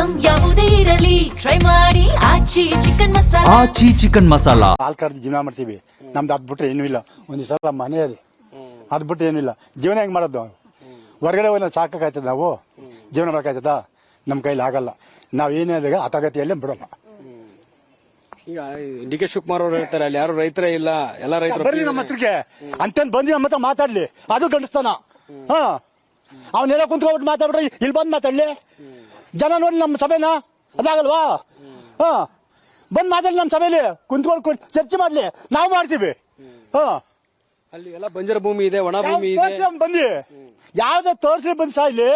Item ಯಾವುದೇ ಇರಲಿ try ಮಾಡಿ ಆಚಿ ಚಿಕನ್ ಮಸಾಲಾ. ಆಚಿ ಚಿಕನ್ ಮಸಾಲಾ. ಹಾಲ್ ಕರ್ದು ಜೀವನ ಮಾಡ್ತೀವಿ. ನಮ್ದು ಅದ್ ಬಿಟ್ರೆ ಏನೂ ಇಲ್ಲ. ಒಂದ್ ಸಲ ಮನೆ ಇದೆ, ಅದ್ ಬಿಟ್ಟು ಏನೂ ಇಲ್ಲ. ಜೀವನ ಹೆಂಗ್ ಮಾಡೋದು? ಹೊರಗಡೆ ಹೋಗಿ ನಾವು ಸಾಕಾಯ್ತದ, ನಾವು ಜೀವನ ಮಾಡೋಕ್ಕಾಯ್ತದ? ನಮ್ ಕೈಲಿ ಆಗಲ್ಲ. ನಾವ್ ಏನೇ ಆದಾಗ ಹತಗತಿಯಲ್ಲೇ ಬಿಡೋಲ್ಲ. ಈಗ ಡಿ ಕೆ ಶಿವಕುಮಾರ್ ಅವರು ಹೇಳ್ತಾರೆ ಅಲ್ಲಿ ಯಾರು ರೈತರೇ ಇಲ್ಲ, ಎಲ್ಲ ರೈತರು ಬರ್ಲಿ ನಮ್ಮ ಹತ್ರಕ್ಕೆ ಅಂತೇನ್ ಬಂದು ನಮ್ಮ ಹತ್ರ ಮಾತಾಡ್ಲಿ, ಅದು ಗಂಡಸ್ತಾನ. ಅವನೆಲ್ಲ ಕುಂತ್ಕೊಬಿಟ್ಟು ಮಾತಾಡ್ಬಿಟ್ರೆ ಇಲ್ಲಿ ಬಂದ್ ಮಾತಾಡ್ಲಿ, ಜನ ನೋಡಿ ನಮ್ಮ ಸಭೆನ, ಅದಾಗಲ್ವಾ? ಬಂದ್ ಮಾತಾಡ್ಲಿ ನಮ್ಮ ಸಭೆಯಲ್ಲಿ, ಕುಂತ್ಕೊಂಡು ಚರ್ಚೆ ಮಾಡ್ಲಿ, ನಾವು ಮಾಡ್ತೀವಿ. ಅಲ್ಲಿ ಎಲ್ಲ ಬಂಜರ ಭೂಮಿ ಇದೆ, ಒಣ ಭೂಮಿ ಇದೆ. ಬಂದಿ ಯಾವ್ದ ತೋರ್ಸ್ಲಿ, ಬಂದ್ ಸಾಯ್ಲಿ,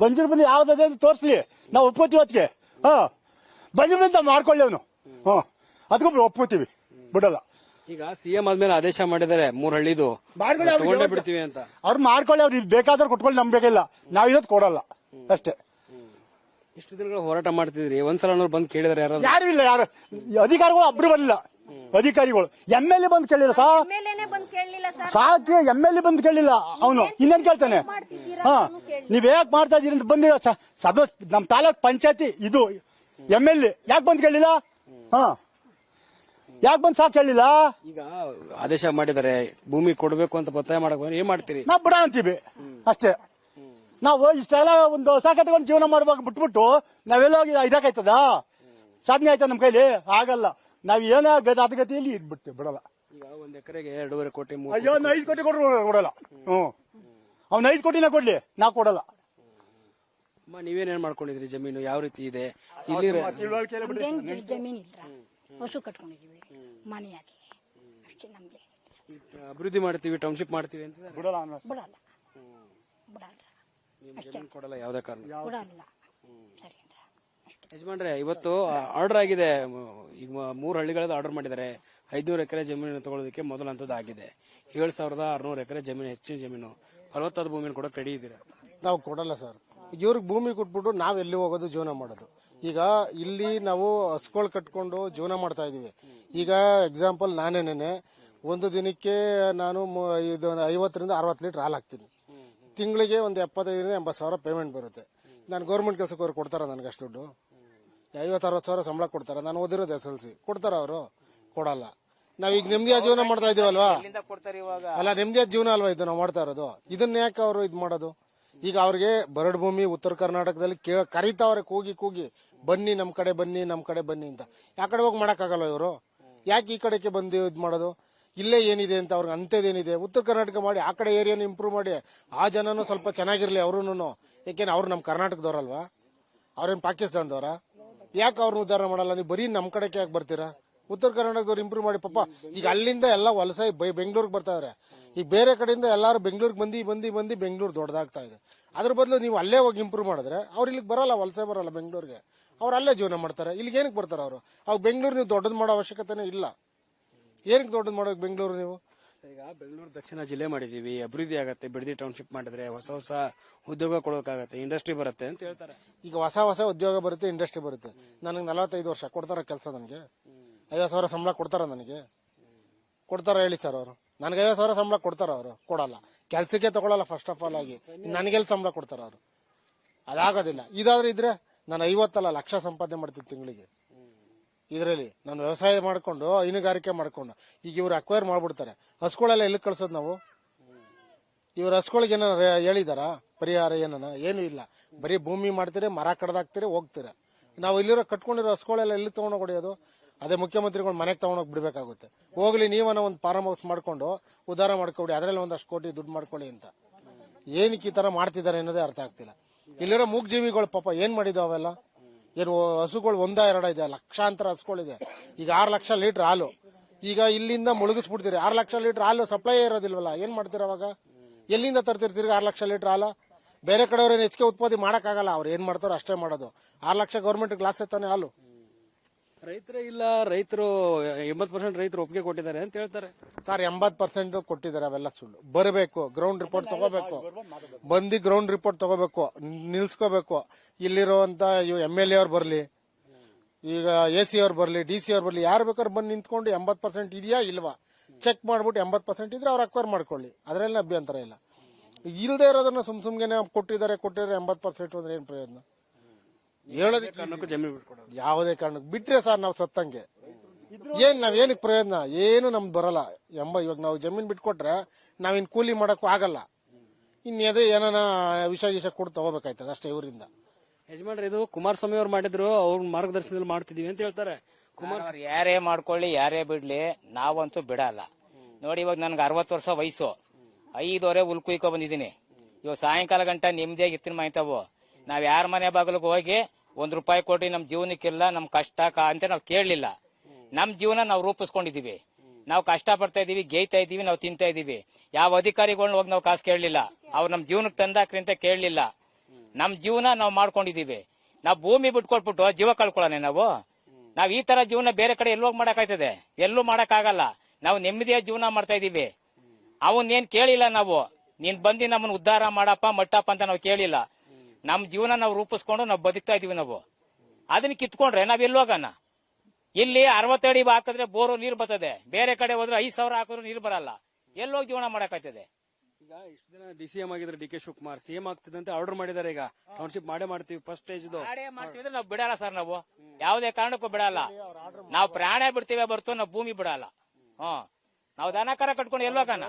ಬಂಜರ್ ಬಂದು ಯಾವ್ದಾದ ತೋರ್ಸ್ಲಿ, ನಾವು ಒಪ್ಕೋತೀವಿ. ಅದಕ್ಕೆ ಬಂಜರ್ ಬಂದ ಮಾಡ್ಕೊಳ್ಳಿ ಅವನು, ಅದಕ್ಕೊಬ್ರು ಒಪ್ಕೋತೀವಿ, ಬಿಡಲ್ಲ. ಈಗ ಸಿಎಂ ಆದ್ಮೇಲೆ ಆದೇಶ ಮಾಡಿದ್ದಾರೆ 3 ಹಳ್ಳಿದು ತಗೊಂಡೇ ಬಿಡ್ತೀವಿ ಅಂತ. ಅವ್ರು ಮಾಡ್ಕೊಳ್ಳಿ, ಅವ್ರು ಬೇಕಾದ್ರೆ ಕೊಟ್ಕೊಳ್ಳಿ, ನಮ್ಬೇಕಿಲ್ಲ. ನಾವ್ ಇರೋದ್ ಕೊಡಲ್ಲ ಅಷ್ಟೇ. ಇಷ್ಟು ದಿನಗಳು ಹೋರಾಟ ಮಾಡ್ತಿದ್ರಿ, ಒಂದ್ಸಲ ಬಂದು ಕೇಳಿದಾರೆ ಯಾರು ಇಲ್ಲ, ಯಾರು ಅಧಿಕಾರಿಗಳು ಒಬ್ರು ಬರಲಿಲ್ಲ. ಅಧಿಕಾರಿಗಳು MLA ಬಂದು ಕೇಳಿಲ್ಲ, ಸಾಕಿ MLA ಬಂದು ಕೇಳಿಲ್ಲ. ಅವನು ಇನ್ನೇನ್ ಕೇಳ್ತಾನೆ? ನೀವ್ ಯಾಕೆ ಮಾಡ್ತಾ ಇದೀರಿ ಅಂತ ಬಂದು ಸಭೆ, ನಮ್ ತಾಲೂಕ್ ಪಂಚಾಯತಿ ಇದು MLA ಯಾಕೆ ಬಂದು ಕೇಳಿಲ್ಲ? ಯಾಕೆ ಬಂದ್ ಸಾಕು ಹೇಳಿಲ್ಲ? ಈಗ ಆದೇಶ ಮಾಡಿದ್ದಾರೆ, ಭೂಮಿ ಕೊಡ್ಬೇಕು ಅಂತ ಒತ್ತಾಯ ಮಾಡಕ್ ಏನ್ ಮಾಡ್ತೀರಿ? ನಾವ್ ಬಿಡ ಅಂತೀವಿ ಅಷ್ಟೇ. ನಾವು ಇಷ್ಟೆಲ್ಲ ಒಂದು ಹೊಸ ಕಟ್ಕೊಂಡು ಜೀವನ ಮಾಡ್ಬೇಕು ಬಿಟ್ಬಿಟ್ಟು ನಾವೆಲ್ಲ ಇದಕ್ಕಾಯ್ತದ? ಸಾಧನೆ ಆಯ್ತಾ ನಮ್ ಕೈಲಿ? ಆಗಲ್ಲ. ನಾವ್ ಏನೋ ಗತಿಯಲ್ಲಿ ಇಟ್ಬಿಡ್ತೀವಿ, ಬಿಡಲ್ಲ. ಈಗ 1 ಎಕರೆಗೆ 2.5 ಕೋಟಿ. ಅಯ್ಯೋ, 5 ಕೋಟಿ ಕೊಡಲ್ಲ. ಅವ್ನ 5 ಕೋಟಿನ ಕೊಡ್ಲಿ, ನಾವ್ ಕೊಡಲ್ಲ. ನೀವೇನೇನ್ ಮಾಡ್ಕೊಂಡಿದ್ರಿ? ಜಮೀನು ಯಾವ ರೀತಿ ಇದೆ? ಇಲ್ಲಿ ಜಮೀನ್ ಇಲ್ಲ, ಹಸು ಕಟ್ಕೊಂಡಿದೀವಿ, ಮನೆ ಅಷ್ಟೇ. ನಮ್ಗೆ ಅಭಿವೃದ್ಧಿ ಮಾಡ್ತೀವಿ, ಟೌನ್ಶಿಪ್ ಮಾಡ್ತೀವಿ ಅಂತ ಬಿಡಲ್ಲ. ಬಿಡಲ್ಲ, ಜಮೀನು ಕೊಡಲ್ಲ ಯಾವುದೇ ಕಾರಣ. ಬಿಡಲ್ಲ. ಸರಿ ಯಜಮಾನ್ರೆ, ಇವತ್ತು ಆರ್ಡರ್ ಆಗಿದೆ. ಈಗ 3 ಹಳ್ಳಿಗಳದ್ದು ಆರ್ಡರ್ ಮಾಡಿದ್ದಾರೆ. 500 ಎಕರೆ ಜಮೀನು ತಗೊಳ್ಳೋದಕ್ಕೆ ಮೊದಲ ಹಂತದ ಆಗಿದೆ. 7600 ಎಕರೆ ಜಮೀನು, ಹೆಚ್ಚಿನ ಜಮೀನು, ಫಲವತ್ತಾದ ಭೂಮಿಯನ್ನು ಕೊಡಕ್ಕೆ ರೆಡಿ ಇದ್ದೀರಾ? ನಾವು ಕೊಡಲ್ಲ ಸರ್. ಇವ್ರಿಗೆ ಭೂಮಿ ಕೊಟ್ಬಿಟ್ಟು ನಾವ್ ಎಲ್ಲಿ ಹೋಗೋದು, ಜೀವನ ಮಾಡೋದು? ಈಗ ಇಲ್ಲಿ ನಾವು ಹಸ್ಗಳು ಕಟ್ಕೊಂಡು ಜೀವನ ಮಾಡ್ತಾ ಇದೀವಿ. ಈಗ ಎಕ್ಸಾಂಪಲ್ ನಾನೇನೆ ಒಂದು ದಿನಕ್ಕೆ ನಾನು 50 ರಿಂದ 60 ಲೀಟರ್ ಹಾಲು ಹಾಕ್ತೀನಿ. ತಿಂಗಳಿಗೆ ಒಂದು 75 ರಿಂದ 80 ಸಾವಿರ ಪೇಮೆಂಟ್ ಬರುತ್ತೆ. ನಾನು ಗೌರ್ಮೆಂಟ್ ಕೆಲಸಕ್ಕೆ ಅವ್ರು ಕೊಡ್ತಾರ ನನಗೆ ಅಷ್ಟು ದುಡ್ಡು? 50-60 ಸಾವಿರ ಸಂಬಳ ಕೊಡ್ತಾರ. ನಾನು ಓದಿರೋದು SLC. ಕೊಡ್ತಾರ ಅವರು? ಕೊಡಲ್ಲ. ನಾವೀಗ ನೆಮ್ಮದಿಯ ಜೀವನ ಮಾಡ್ತಾ ಇದೀವಲ್ವಾ? ಅಲ್ಲ, ನೆಮ್ಮದಿಯ ಜೀವನ ಅಲ್ವಾ ಇದು ನಾವು ಮಾಡ್ತಾ ಇರೋದು? ಇದನ್ನ ಯಾಕೆ ಅವರು ಇದ್ ಮಾಡೋದು? ಈಗ ಅವ್ರಿಗೆ ಬರಡು ಭೂಮಿ ಉತ್ತರ ಕರ್ನಾಟಕದಲ್ಲಿ ಕರೀತಾವ್ರೆ, ಕೂಗಿ ಬನ್ನಿ ನಮ್ ಕಡೆ ಬನ್ನಿ, ನಮ್ ಕಡೆ ಬನ್ನಿ ಅಂತ. ಯಾ ಕಡೆ ಹೋಗಿ ಮಾಡಕ್ಕಾಗಲ್ಲ ಇವರು? ಯಾಕೆ ಈ ಕಡೆಗೆ ಬಂದು ಇದ್ ಮಾಡೋದು? ಇಲ್ಲೇ ಏನಿದೆ ಅಂತ ಅವ್ರಿಗೆ ಅಂತದೇನಿದೆ ಉತ್ತರ ಕರ್ನಾಟಕ ಮಾಡಿ, ಆ ಕಡೆ ಏರಿಯಾನ ಇಂಪ್ರೂವ್ ಮಾಡಿ, ಆ ಜನನು ಸ್ವಲ್ಪ ಚೆನ್ನಾಗಿರ್ಲಿ ಅವ್ರು. ಯಾಕೆಂದ್ರೆ ಅವ್ರು ನಮ್ ಕರ್ನಾಟಕದವ್ರಲ್ವಾ? ಅವ್ರೇನ್ ಪಾಕಿಸ್ತಾನದವ್ರ? ಯಾಕೆ ಅವ್ರನ್ನ ಉದ್ಧಾರ ಮಾಡಲ್ಲ? ನೀವು ಬರೀ ನಮ್ ಕಡೆಗೆ ಯಾಕೆ ಬರ್ತೀರಾ? ಉತ್ತರ ಕರ್ನಾಟಕದವ್ರು ಇಂಪ್ರೂವ್ ಮಾಡಿ ಪಾಪ. ಈಗ ಅಲ್ಲಿಂದ ಎಲ್ಲ ವಲಸೆ ಬೆಂಗಳೂರಿಗೆ ಬರ್ತಾವ್ರೆ. ಈಗ ಬೇರೆ ಕಡೆಯಿಂದ ಎಲ್ಲಾರು ಬೆಂಗಳೂರಿಗೆ ಬಂದಿ ಬೆಂಗಳೂರು ದೊಡ್ಡದಾಗ್ತಾ ಇದೆ. ಅದ್ರ ಬದಲು ನೀವು ಅಲ್ಲೇ ಹೋಗಿ ಇಂಪ್ರೂವ್ ಮಾಡಿದ್ರೆ ಅವ್ರು ಇಲ್ಲಿಗೆ ಬರಲ್ಲ, ವಲಸೆ ಬರಲ್ಲ ಬೆಂಗಳೂರಿಗೆ. ಅವ್ರು ಅಲ್ಲೇ ಜೀವನ ಮಾಡ್ತಾರೆ. ಇಲ್ಲಿಗೆ ಏನಕ್ಕೆ ಬರ್ತಾರೆ ಅವರು? ಅವಾಗ ಬೆಂಗಳೂರು ನೀವು ದೊಡ್ಡದು ಮಾಡೋ ಅವಶ್ಯಕತೆನೇ ಇಲ್ಲ. ಏನಕ್ಕೆ ದೊಡ್ಡದು ಮಾಡೋಕೆ ಬೆಂಗಳೂರು ನೀವು? ಈಗ ಬೆಂಗಳೂರು ದಕ್ಷಿಣ ಜಿಲ್ಲೆ ಮಾಡಿದೀವಿ, ಅಭಿವೃದ್ಧಿ ಆಗತ್ತೆ. ಬಿಡದಿ ಟೌನ್ಶಿಪ್ ಮಾಡಿದ್ರೆ ಹೊಸ ಉದ್ಯೋಗ ಕೊಡೋಕಾಗತ್ತೆ, ಇಂಡಸ್ಟ್ರಿ ಬರುತ್ತೆ ಅಂತ ಹೇಳ್ತಾರೆ. ಈಗ ಹೊಸ ಉದ್ಯೋಗ ಬರುತ್ತೆ, ಇಂಡಸ್ಟ್ರಿ ಬರುತ್ತೆ. ನನಗೆ 45 ವರ್ಷ ಕೊಡ್ತಾರ ಕೆಲಸ? ನನಗೆ 50 ಸಾವಿರ ಸಂಬಳ ಕೊಡ್ತಾರ? ನನಗೆ ಕೊಡ್ತಾರ ಹೇಳಿ ಸರ್? ಅವರು ನನಗೆ 50 ಸಾವಿರ ಸಂಬಳ ಕೊಡ್ತಾರ? ಅವರು ಕೊಡಲ್ಲ. ಕೆಲ್ಸಕ್ಕೆ ತಗೊಳಲ್ಲ ಫಸ್ಟ್ ಆಫ್ ಆಲ್ ಆಗಿ. ನನಗೆಲ್ಲಿ ಸಂಬಳ ಕೊಡ್ತಾರ ಅವರು? ಅದಾಗೋದಿಲ್ಲ. ಇದಾದ್ರೆ ಇದ್ರೆ ನಾನು 50 ಲಕ್ಷ ಸಂಪಾದನೆ ಮಾಡ್ತೀನಿ ತಿಂಗಳಿಗೆ. ಇದರಲ್ಲಿ ನಾನು ವ್ಯವಸಾಯ ಮಾಡ್ಕೊಂಡು, ಹೈನುಗಾರಿಕೆ ಮಾಡ್ಕೊಂಡು, ಈಗ ಇವ್ರು ಅಕ್ವೈರ್ ಮಾಡ್ಬಿಡ್ತಾರೆ. ಹಸುಗಳೆಲ್ಲ ಎಲ್ಲಿ ಕಳ್ಸೋದು ನಾವು? ಇವ್ರ ಹಸುಗಳಿಗೆ ಏನಾರ ಹೇಳಿದಾರ ಪರಿಹಾರ? ಏನು ಇಲ್ಲ. ಬರೀ ಭೂಮಿ ಮಾಡ್ತೀರಿ, ಮರ ಕಡ್ದಾಕ್ತೀರಿ, ಹೋಗ್ತೀರ. ನಾವು ಇಲ್ಲಿರೋ ಕಟ್ಕೊಂಡಿರೋ ಹಸುಗಳೆಲ್ಲ ಎಲ್ಲಿ ತಗೊಂಡೋಗಿ ಹೊಡೆಯೋದು? ಅದೇ ಮುಖ್ಯಮಂತ್ರಿಗಳು ಮನೆಗೆ ತಗೊಂಡೋಗಿ ಬಿಡ್ಬೇಕಾಗುತ್ತೆ. ಹೋಗ್ಲಿ, ನೀವನ್ನ ಒಂದು ಫಾರ್ಮ್ ಹೌಸ್ ಮಾಡ್ಕೊಂಡು ಉದ್ಧಾರ ಮಾಡ್ಕೊಡಿ, ಅದರಲ್ಲಿ ಒಂದಷ್ಟು ಕೋಟಿ ದುಡ್ಡು ಮಾಡ್ಕೊಳ್ಳಿ ಅಂತ. ಏನಕ್ಕೆ ಈ ತರ ಮಾಡ್ತಿದ್ದಾರೆ ಅನ್ನೋದೇ ಅರ್ಥ ಆಗ್ತಿಲ್ಲ. ಇಲ್ಲಿರೋ ಮೂಗ್ಜೀವಿಗಳು ಪಾಪ ಏನ್ ಮಾಡಿದಾವ ಅವೆಲ್ಲ? ಏನು ಹಸುಗಳು 1-2 ಇದೆ, ಲಕ್ಷಾಂತರ ಹಸುಗಳಿದೆ. ಈಗ 6 ಲಕ್ಷ ಲೀಟರ್ ಹಾಲು ಈಗ ಇಲ್ಲಿಂದ ಮುಳುಗಿಸ್ಬಿಡ್ತೀರಿ. 6 ಲಕ್ಷ ಲೀಟರ್ ಹಾಲು ಸಪ್ಲೈ ಇರೋದಿಲ್ವಲ್ಲ, ಏನ್ ಮಾಡ್ತೀರ ಅವಾಗ? ಎಲ್ಲಿಂದ ತರ್ತಿರ್ತೀರಿ 6 ಲಕ್ಷ ಲೀಟರ್ ಹಾಲು? ಬೇರೆ ಕಡೆಯವ್ರೇನು ಹೆಚ್ಚಿಗೆ ಉತ್ಪಾದನೆ ಮಾಡಕ್ಕಾಗಲ್ಲ. ಅವ್ರು ಏನ್ ಮಾಡ್ತಾರೋ ಅಷ್ಟೇ ಮಾಡೋದು. 6 ಲಕ್ಷ ಗೌರ್ಮೆಂಟ್ ಗ್ಲಾಸ್ ತಾನೆ ಹಾಲು. ರೈತರೇ ಇಲ್ಲ, ರೈತರು 80% ರೈತರು ಒಪ್ಪಿಗೆ ಕೊಟ್ಟಿದ್ದಾರೆ ಅಂತ ಹೇಳ್ತಾರೆ ಸರ್. 80% ಕೊಟ್ಟಿದ್ದಾರೆ, ಅವೆಲ್ಲ ಸುಳ್ಳು. ಬರಬೇಕು, ಗ್ರೌಂಡ್ ರಿಪೋರ್ಟ್ ತಗೋಬೇಕು, ಬಂದು ಗ್ರೌಂಡ್ ರಿಪೋರ್ಟ್ ತಗೋಬೇಕು, ನಿಲ್ಸ್ಕೋಬೇಕು. ಇಲ್ಲಿರುವಂತ MLA ಅವ್ರು ಬರ್ಲಿ, ಈಗ AC ಅವ್ರು ಬರ್ಲಿ, DC ಅವ್ರು ಬರ್ಲಿ, ಯಾರು ಬೇಕಾದ್ರು ಬಂದು ನಿಂತ್ಕೊಂಡು 80% ಇದೆಯಾ ಇಲ್ವಾ ಚೆಕ್ ಮಾಡ್ಬಿಟ್ಟು 80% ಇದ್ರೆ ಅವ್ರು ಅಕ್ವೈರ್ ಮಾಡ್ಕೊಳ್ಳಿ, ಅದರಲ್ಲಿ ಅಭ್ಯಂತರ ಇಲ್ಲ. ಇಲ್ಲದೆ ಇರೋದನ್ನ ಸುಮ್ನೆ ಕೊಟ್ಟಿದ್ದಾರೆ 80% ಅಂದ್ರೆ ಏನ್ ಪ್ರಯೋಜನ? ಹೇಳೋದಕ್ಕೆ ಕಾರಣಕ್ಕೂ ಜಮೀನು ಬಿಟ್ಕೊಡೋದು. ಯಾವುದೇ ಕಾರಣಕ್ಕೆ ಬಿಟ್ರೆ ಸರ್ ನಾವು ಸತ್ತಂಗೆ ನಾವ್ ಏನಕ್ಕೆ ಪ್ರಯೋಜನ ಏನು ನಮ್ದು ಬರಲ್ಲ ಇವಾಗ ನಾವು ಜಮೀನ್ ಬಿಟ್ಕೊಟ್ರೆ ನಾವಿನ್ ಕೂಲಿ ಮಾಡಕ್ಕೂ ಆಗಲ್ಲ. ಇನ್ನದೇ ಏನಾನ ವಿಷ ಕೊಟ್ಟು ತಗೋಬೇಕಾಯ್ತದ ಅಷ್ಟೇ ಇವರಿಂದ. ಯಜಮಾನ್ರೆ, ಇದು ಕುಮಾರಸ್ವಾಮಿ ಅವ್ರು ಮಾಡಿದ್ರು, ಅವ್ರ ಮಾರ್ಗದರ್ಶನದಲ್ಲಿ ಮಾಡ್ತಿದೀವಿ ಅಂತ ಹೇಳ್ತಾರೆ. ಅವ್ರು ಯಾರೇ ಮಾಡ್ಕೊಳ್ಳಿ ಯಾರೇ ಬಿಡ್ಲಿ ನಾವಂತೂ ಬಿಡಲ್ಲ. ನೋಡಿ ಇವಾಗ ನನ್ಗೆ 60 ವರ್ಷ ವಯಸ್ಸು, 5 ಹುಲ್ ಕುಯ್ಕೊ ಬಂದಿದ್ದೀನಿ. ಇವಾಗ ಸಾಯಂಕಾಲ ಗಂಟ ನೆಮ್ಮದಿಯಾಗಿ ಇತ್ತಿನ ಮಾಯ್ತಾವು. ನಾವ್ ಯಾರ ಮನೆ ಬಾಗಿಲಿಗೆ ಹೋಗಿ 1 ರೂಪಾಯಿ ಕೊಟ್ಟಿ ನಮ್ ಜೀವನಕ್ಕಿಲ್ಲ, ನಮ್ ಕಷ್ಟ ಅಂತ ನಾವ್ ಕೇಳಲಿಲ್ಲ. ನಮ್ ಜೀವನ ನಾವು ರೂಪಿಸ್ಕೊಂಡಿದೀವಿ. ನಾವು ಕಷ್ಟ ಪಡ್ತಾ ಇದೀವಿ, ಗೇಯ್ತಾ ಇದೀವಿ, ನಾವು ತಿಂತಾ ಇದೀವಿ. ಯಾವ ಅಧಿಕಾರಿಗಳನ್ನ ಹೋಗಿ ನಾವು ಕಾಸು ಕೇಳಲಿಲ್ಲ, ಅವ್ರು ನಮ್ ಜೀವನಕ್ಕೆ ತಂದಾಕ್ರಿ ಅಂತ ಕೇಳಲಿಲ್ಲ. ನಮ್ ಜೀವನ ನಾವು ಮಾಡ್ಕೊಂಡಿದೀವಿ. ನಾವು ಭೂಮಿ ಬಿಟ್ಕೊಟ್ಬಿಟ್ಟು ಜೀವ ಕಳ್ಕೊಳ್ಳೋಣ ನಾವ್ ಈ ತರ ಜೀವನ ಬೇರೆ ಕಡೆ ಎಲ್ಲೋಗಿ ಮಾಡಕ್ಕಾಯ್ತದೆ? ಎಲ್ಲೂ ಮಾಡಕ್ಕಾಗಲ್ಲ. ನಾವು ನೆಮ್ಮದಿಯ ಜೀವನ ಮಾಡ್ತಾ ಇದೀವಿ. ಅವನ್ನೇನ್ ಕೇಳಿಲ್ಲ ನಾವು, ನೀನ್ ಬಂದಿ ನಮ್ಮನ್ನ ಉದ್ಧಾರ ಮಾಡಪ್ಪ ಮಟ್ಟಪ್ಪ ಅಂತ ನಾವು ಕೇಳಿಲ್ಲ. ನಮ್ ಜೀವನ ನಾವು ರೂಪಿಸ್ಕೊಂಡು ನಾವು ಬದುಕ್ತಾ ಇದೀವಿ. ನಾವು ಅದನ್ನ ಕಿತ್ಕೊಂಡ್ರೆ ನಾವ್ ಎಲ್ಲೋಗಣ? ಇಲ್ಲಿ 60 ಅಡಿ ಹಾಕಿದ್ರೆ ಬೋರು ನೀರು ಬರ್ತದೆ, ಬೇರೆ ಕಡೆ ಹೋದ್ರೆ 5,000 ಹಾಕಿದ್ರು ನೀರು ಬರಲ್ಲ. ಎಲ್ಲೋಗಿ ಜೀವನ ಮಾಡಕ್ಕಾಯ್ತದೆ? ಈಗ ಇಷ್ಟು ದಿನ DCM ಆಗಿದ್ರೆ DK ಶಿವಕುಮಾರ್, CM ಆಗ್ತಿದಂತೆ ಆರ್ಡರ್ ಮಾಡಿದ್ದಾರೆ. ಈಗ ಟೌನ್ಶಿಪ್ ಮಾಡೇ ಮಾಡ್ತೀವಿ, ಫಸ್ಟ್ ಸ್ಟೇಜ್ ಇದು ಮಾಡ್ತೀವಿ. ನಾವು ಬಿಡಲ್ಲ ಸರ್, ನಾವು ಯಾವುದೇ ಕಾರಣಕ್ಕೂ ಬಿಡಲ್ಲ. ನಾವು ಪ್ರಾಣ ಬಿಡ್ತೀವಿ ಬರ್ತು, ನಾವು ಭೂಮಿ ಬಿಡಲ್ಲ. ನಾವು ದನ ಕರ ಕಟ್ಕೊಂಡು ಎಲ್ಲೋಗಣ?